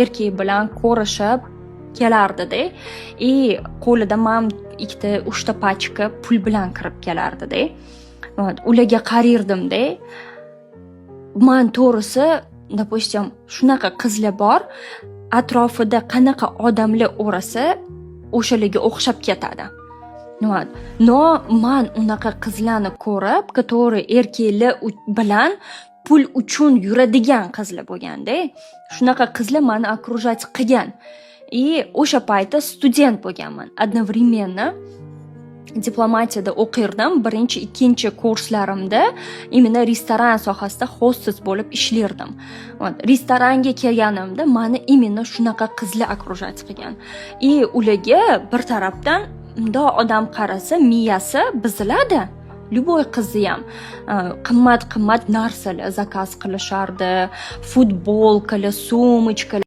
erkak bilan ko'rishib kelardida, qo'lida ham 2-3 pachka pul bilan kirib kelardida. Ularga qarardimda. Men to'g'risi, допустим, shunaqa qizlar bor, atrofida qanaqa odamlar o'rasa, o'shalarga o'xshab ketadi. No, men unaqa qizlarni ko'rib, который erkaklar bilan pul uchun yuradigan qizlar bo'lganda, shunaqa qizlar meni окружать qilgan. O'sha paytda student bo'lganman. Одновременно diplomatiyada o'qirdim. Birinchi, ikkinchi kurslarimda imенно restoran sohasida hostess bo'lib ishlardim. Restoranga kelganimda meni imенно shunaqa qizlar окружать qilgan. Ularga bir tarafdan mundoq odam qarasa, miyasi buziladi. Любой qizni ham qimmat narsalar zakaz qilishardi, futbolkalar, sumочkalar